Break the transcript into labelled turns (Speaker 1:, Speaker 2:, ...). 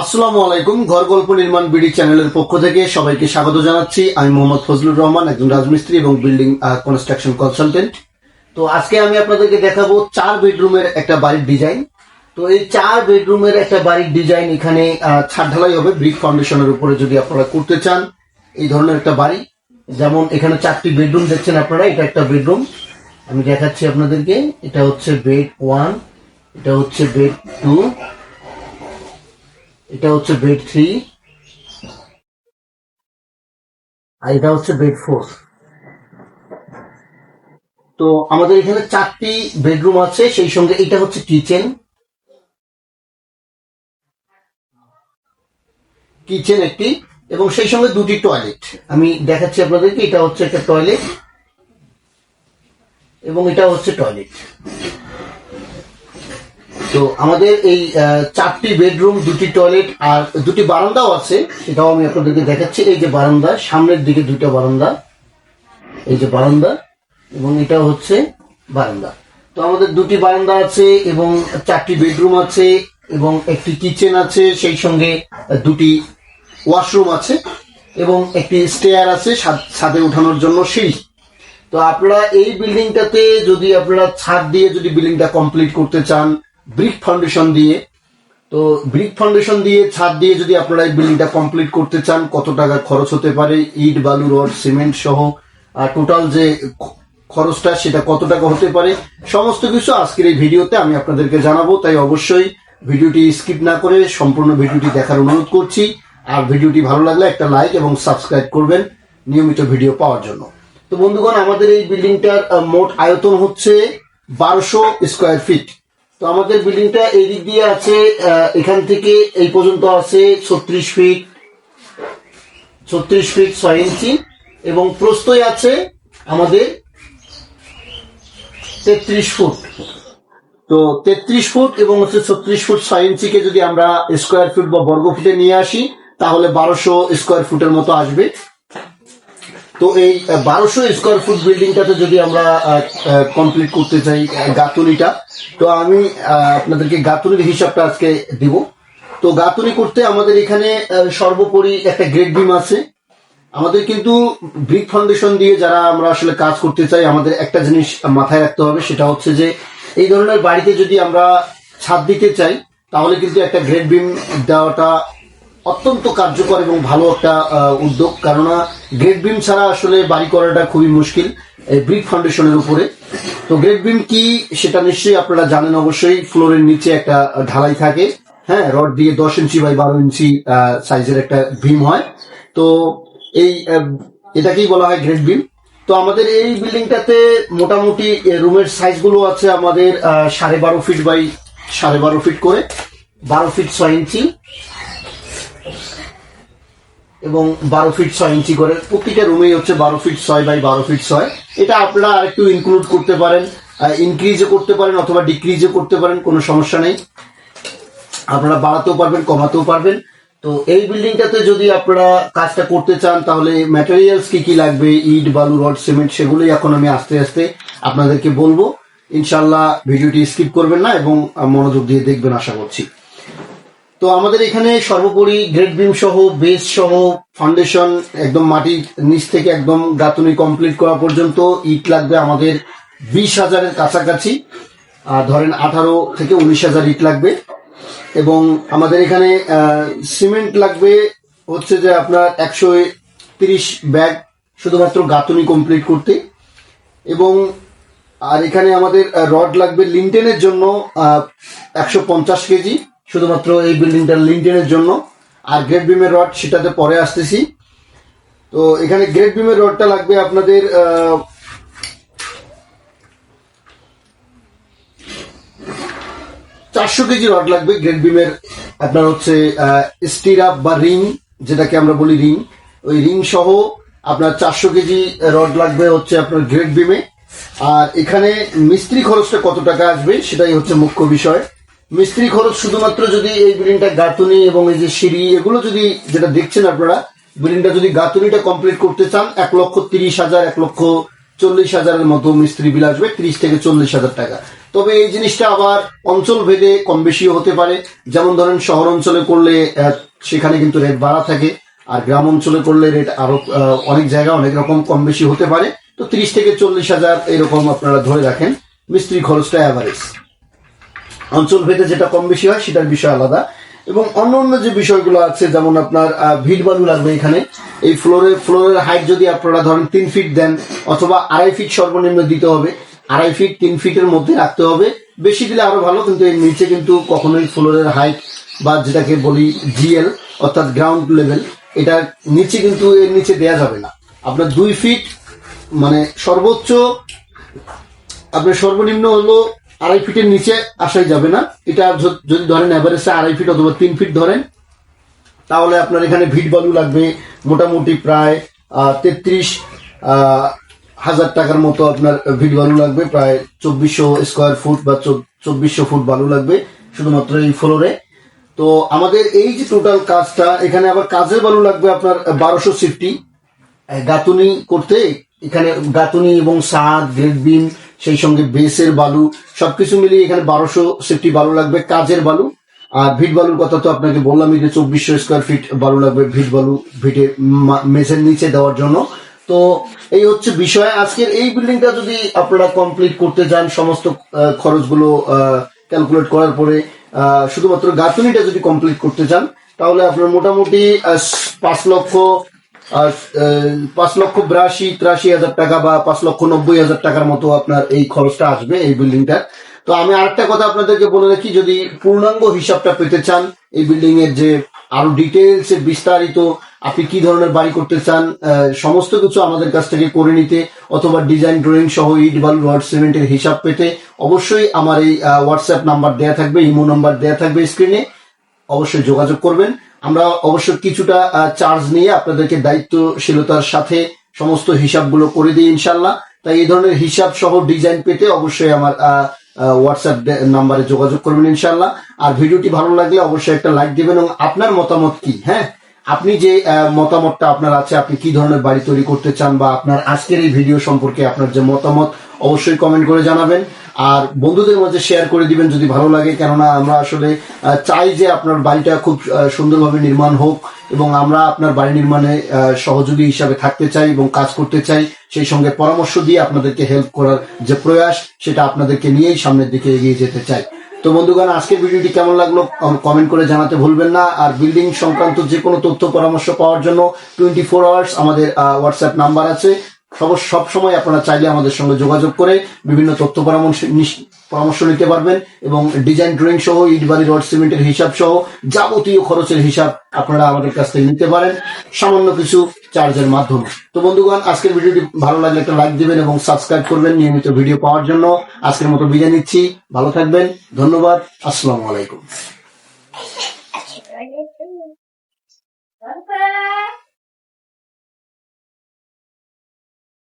Speaker 1: আসসালামু আলাইকুম। ঘর গল্প নির্মাণ বিডি চ্যানেলের পক্ষ থেকে সবাইকে স্বাগত জানাচ্ছি। আমি মোহাম্মদ ফজলুর রহমান, একজন রাজমিস্ত্রি এবং বিল্ডিং কনস্ট্রাকশন কনসালটেন্ট। তো আজকে আমি আপনাদেরকে দেখাবো 4 বেডরুমের একটা বাড়ির ডিজাইন। তো এই 4 বেডরুমের একটা বাড়ির ডিজাইন এখানে ছাদ ঢালাই হবে ব্রিক ফাউন্ডেশনের উপরে যদি আপনারা করতে চান এই ধরনের একটা বাড়ি। যেমন এখানে 4টি বেডরুম দেখছেন আপনারা, এটা একটা বেডরুম আমি দেখাচ্ছি আপনাদেরকে। এটা হচ্ছে বেড 1, এটা হচ্ছে বেড 2, এটা হচ্ছে বেড 3, আর এটা হচ্ছে বেড 4। তো আমাদের এখানে 4টি বেডরুম আছে, সেই সঙ্গে এটা হচ্ছে কিচেন একটি, এবং সেই সঙ্গে 2টি টয়লেট আমি দেখাচ্ছি আপনাদেরকে। এটা হচ্ছে একটা টয়লেট এবং এটা হচ্ছে টয়লেট। তো আমাদের এই 4টি বেডরুম, 2টি টয়লেট আর 2টি বারান্দাও আছে, সেটাও আমি আপনাদেরকে দেখাচ্ছি। এই যে বারান্দা, সামনের দিকে 2টা বারান্দা, এই যে বারান্দা, এবং এটা হচ্ছে বারান্দা। তো আমাদের 2টি বারান্দা আছে এবং 4টি বেডরুম আছে এবং একটি কিচেন আছে, সেই সঙ্গে 2টি ওয়াশরুম আছে এবং একটি স্টেয়ার আছে ছাদে ওঠানোর জন্য সিঁড়ি। তো আপনারা এই বিল্ডিংটাতে যদি আপনারা ছাদ দিয়ে যদি বিল্ডিংটা কমপ্লিট করতে চান ব্রিক ফাউন্ডেশন দিয়ে, তো ব্রিক ফাউন্ডেশন দিয়ে ছাদ দিয়ে যদি আপনারা এই বিল্ডিংটা কমপ্লিট করতে চান কত টাকা খরচ হতে পারে, ইট বালু রড সিমেন্ট সহ টোটাল যে খরচটা সেটা কত টাকা হতে পারে, সমস্ত কিছু আজকের এই ভিডিওতে আমি আপনাদেরকে জানাবো। তাই অবশ্যই ভিডিওটি স্কিপ না করে সম্পূর্ণ ভিডিওটি দেখার অনুরোধ করছি। আর ভিডিওটি ভালো লাগলে একটা লাইক এবং সাবস্ক্রাইব করবেন নিয়মিত ভিডিও পাওয়ার জন্য। তো বন্ধুগণ, আমাদের এই বিল্ডিংটার মোট আয়তন হচ্ছে 1200 স্কোয়ার ফিট। তো আমাদের বিল্ডিংটা এই দিক দিয়ে আছে, এখান থেকে এই পর্যন্ত আছে 36 ফিট 6 ইঞ্চি, এবং প্রস্থই আছে আমাদের 33 ফুট। তো 33 ফুট এবং হচ্ছে 36 ফুট 6 ইঞ্চিকে যদি আমরা স্কোয়ার ফুট বা বর্গ ফুটে নিয়ে আসি তাহলে 1200 স্কোয়ার ফুটের মতো আসবে। তো এই 1200 স্কোয়ার ফুট বিল্ডিংটাতে যদি আমরা কমপ্লিট করতে চাই গাঁথুনিটা, তো আমি আপনাদেরকে গাঁথুনির হিসাবটা আজকে দিব। তো গাঁথুনি করতে আমাদের এখানে সর্বোপরি একটা গ্রেড বিম আছে। আমাদের কিন্তু ব্রিক ফাউন্ডেশন দিয়ে যারা আমরা আসলে কাজ করতে চাই, আমাদের একটা জিনিস মাথায় রাখতে হবে, সেটা হচ্ছে যে এই ধরনের বাড়িতে যদি আমরা ছাদ দিতে চাই তাহলে কিন্তু একটা গ্রেড বিম দেওয়াটা অত্যন্ত কার্যকর এবং ভালো একটা উদ্যোগ। কেননা গ্রেড বিম ছাড়া আসলে বাড়ি করাটা খুবই মুশকিল এই ব্রিক ফাউন্ডেশনের উপরে। তো গ্রেড বিম কি সেটা নিশ্চয়ই আপনারা জানেন। অবশ্যই ফ্লোরের নিচে একটা ঢালাই থাকে, হ্যাঁ, রড দিয়ে 10 ইঞ্চি বাই 12 ইঞ্চি সাইজের একটা বিম হয়। তো এই এটাকেই বলা হয় গ্রেড বিম। তো আমাদের এই বিল্ডিংটাতে মোটামুটি রুমের সাইজ গুলো আছে আমাদের 12.5 ফিট বাই 12.5 ফিট করে, 12 ফিট 6 ইঞ্চি এবং 12 ফিট 6 ইঞ্চি করে। প্রতিটা রুমেই হচ্ছে 12 ফিট 6 বাই 12 ফিট 6। এটা আপনারা আরেকটু ইনক্লুড করতে পারেন, ইনক্রিজও করতে পারেন অথবা ডিক্রিজও করতে পারেন, কোনো সমস্যা নেই। আপনারা বাড়াতেও পারবেন কমাতেও পারবেন। তো এই বিল্ডিংটাতে যদি আপনারা কাজটা করতে চান তাহলে ম্যাটেরিয়ালস কি কি লাগবে, ইট বালু রড সিমেন্ট, সেগুলোই এখন আমি আস্তে আস্তে আপনাদেরকে বলবো। ইনশাল্লাহ ভিডিওটি স্কিপ করবেন না এবং মনোযোগ দিয়ে দেখবেন আশা করছি। তো আমাদের এখানে সর্বোপরি গ্রেড বিম সহ বেস সহ ফাউন্ডেশন একদম মাটির নিচ থেকে একদম গাঁথুনি কমপ্লিট করা পর্যন্ত ইট লাগবে আমাদের 20,000-এর কাছাকাছি, ধরেন 18 থেকে 19,000 ইট লাগবে। এবং আমাদের এখানে সিমেন্ট লাগবে হচ্ছে যে আপনার 130 ব্যাগ শুধুমাত্র গাঁথুনি কমপ্লিট করতে। এবং আর এখানে আমাদের রড লাগবে লিন্টেনের জন্য 150 কেজি, শুধুমাত্র এই বিল্ডিংটার লিন্টেনের জন্য। আর গ্রেড বিমের রড সেটাতে পরে আসতেছি। তো এখানে গ্রেড বিমের রডটা লাগবে আপনাদের 400 কেজি রড লাগবে গ্রেড বিমের। আপনার হচ্ছে স্টিরাপ বা রিং, যেটাকে আমরা বলি রিং, ওই রিং সহ আপনার 400 কেজি রড লাগবে হচ্ছে আপনার গ্রেড বিমে। আর এখানে মিস্ত্রি খরচটা কত টাকা আসবে সেটাই হচ্ছে মুখ্য বিষয়। মিস্ত্রি খরচ শুধুমাত্র যদি এই বিল্ডিংটা গাঁথুনি এবং এই যে সিঁড়ি এগুলো যদি যেটা দেখছেন আপনারা, বিল্ডিংটা যদি গাঁথুনিটা কমপ্লিট করতে চান 1,30,000 1,40,000 40,000-এর মতো মিস্ত্রি বিল আসবে, 30 থেকে 40,000 টাকা। তবে এই জিনিসটা আবার অঞ্চল ভেদে কম বেশিও হতে পারে। যেমন ধরেন শহর অঞ্চলে করলে সেখানে কিন্তু রেট বাড়া থাকে, আর গ্রাম অঞ্চলে করলে রেট আরো অনেক জায়গা অনেক রকম কম বেশি হতে পারে। তো 30 থেকে 40,000 এরকম আপনারা ধরে রাখেন মিস্ত্রি খরচটা অ্যাভারেজ। অঞ্চল ভেদে যেটা কম বেশি হয় সেটার বিষয় আলাদা। এবং অন্য যে বিষয়গুলো আছে, যেমন আপনার ভিট বালু লাগবে এখানে। এই ফ্লোরের হাইট যদি আপনারা ধরেন 3 ফিট দেন, অথবা 2.5 ফিট সর্বনিম্ন দিতে হবে, 2.5 ফিট 3 ফিটের মধ্যে রাখতে হবে। বেশি দিলে আরো ভালো, কিন্তু এর নিচে কিন্তু কখনোই ফ্লোরের হাইট বা যেটাকে বলি জিএল অর্থাৎ গ্রাউন্ড লেভেল, এটা নিচে কিন্তু এর নিচে দেয়া যাবে না। আপনার 2 ফিট মানে সর্বোচ্চ, আপনার সর্বনিম্ন হলো 2.5 ফিটের নিচে আসাই যাবে না। এটা যদি ধরেন অ্যাভারেজে 2.5 ফিট অথবা 3 ফিট ধরেন, তাহলে আপনার এখানে ভিট বালু লাগবে মোটামুটি প্রায় 33,000 টাকার মতো। আপনার ভিট বালু লাগবে প্রায় 2400 স্কোয়ার ফুট বা 2400 ফুট বালু লাগবে শুধুমাত্র এই ফ্লোরে। তো আমাদের এই যে টোটাল কাজটা, এখানে আবার কাজের বালু লাগবে আপনার 1250। গাঁথুনি করতে এখানে গাঁথুনি এবং ছাদ, গ্রেড বিম, সেই সঙ্গে বেসের বালু সবকিছু মিলিয়ে এখানে 1250 বালু লাগবে কাজের বালু। আর ভিট বালুর কথা তো আপনাকে বললামই যে 2400 স্কোয়ার ফিট বালু লাগবে ভিট বালু, ভিটের মেঝের নিচে দেওয়ার জন্য। তো এই হচ্ছে বিষয়। আজকের এই বিল্ডিংটা যদি আপনারা কমপ্লিট করতে চান, সমস্ত খরচগুলো ক্যালকুলেট করার পরে শুধুমাত্র গাঁথুনিটা যদি কমপ্লিট করতে চান, তাহলে আপনার মোটামুটি 5,82,83,000 টাকা বা 5,90,000 টাকার মতো আপনার এই খরচটা আসবে এই বিল্ডিংটার। তো আমি আরেকটা কথা আপনাদেরকে বলে রাখি, যদি পূর্ণাঙ্গ হিসাবটা পেতে চান এই বিল্ডিং এর, যে আরো ডিটেলস বিস্তারিত আপনি কি ধরনের বাড়ি করতে চান, সমস্ত কিছু আমাদের কাছ থেকে করে নিতে, অথবা ডিজাইন ড্রয়িং সহ ইট বালু রড সিমেন্টের হিসাব পেতে, অবশ্যই আমার এই হোয়াটসঅ্যাপ নাম্বার দেয়া থাকবে, ইমো নাম্বার দেয়া থাকবে স্ক্রিনে, অবশ্যই যোগাযোগ করবেন। আমরা অবশ্যই কিছুটা চার্জ নিয়ে আপনাদেরকে দায়িত্বশীলতার সাথে সমস্ত হিসাবগুলো করে দিই ইনশাল্লাহ। তাই এই ধরনের হিসাব সহ ডিজাইন পেতে অবশ্যই আমার হোয়াটসঅ্যাপ নাম্বারে যোগাযোগ করবেন ইনশাল্লাহ। আর ভিডিওটি ভালো লাগলে অবশ্যই একটা লাইক দিবেন, এবং আপনার মতামত কি, হ্যাঁ আপনি যে মতামতটা আপনার আছে, আপনি কি ধরনের বাড়ি তৈরি করতে চান, বা আপনার আজকের এই ভিডিও সম্পর্কে আপনার যে মতামত, অবশ্যই কমেন্ট করে জানাবেন। আর বন্ধুদের মাঝে শেয়ার করে দিবেন যদি ভালো লাগে, কেননা আমরা আসলে চাই যে আপনার বাড়িটা খুব সুন্দরভাবে নির্মাণ হোক, এবং আমরা আপনার বাড়ি নির্মাণে সহযোগী হিসাবে থাকতে চাই এবং কাজ করতে চাই। সেই সঙ্গে পরামর্শ দিয়ে আপনাদেরকে হেল্প করার যে প্রয়াস, সেটা আপনাদেরকে নিয়েই সামনের দিকে এগিয়ে যেতে চাই। তো বন্ধুগণ, আজকের ভিডিওটি কেমন লাগলো কমেন্ট করে জানাতে ভুলবেন না। আর বিল্ডিং সংক্রান্ত যে কোনো তথ্য পরামর্শ পাওয়ার জন্য 24 আওয়ার্স আমাদের হোয়াটসঅ্যাপ নাম্বার আছে। সব সময় আপনারা চাইলে আমাদের সঙ্গে যোগাযোগ করে বিভিন্ন তথ্য পরামর্শ নিতে পারবেন, এবং ডিজাইন ড্রয়িং সহ ইট বালি রড সিমেন্টের হিসাব সহ যাবতীয় খরচের হিসাব আপনারা আমাদের কাছ থেকে নিতে পারেন সামান্য কিছু চার্জের মাধ্যমে। তো বন্ধুগণ, আজকের ভিডিওটি ভালো লাগলে একটা লাইক দিবেন এবং সাবস্ক্রাইব করবেন নিয়মিত ভিডিও পাওয়ার জন্য। আজকের মতো বিদায় নিচ্ছি, ভালো থাকবেন, ধন্যবাদ, আসসালামু আলাইকুম।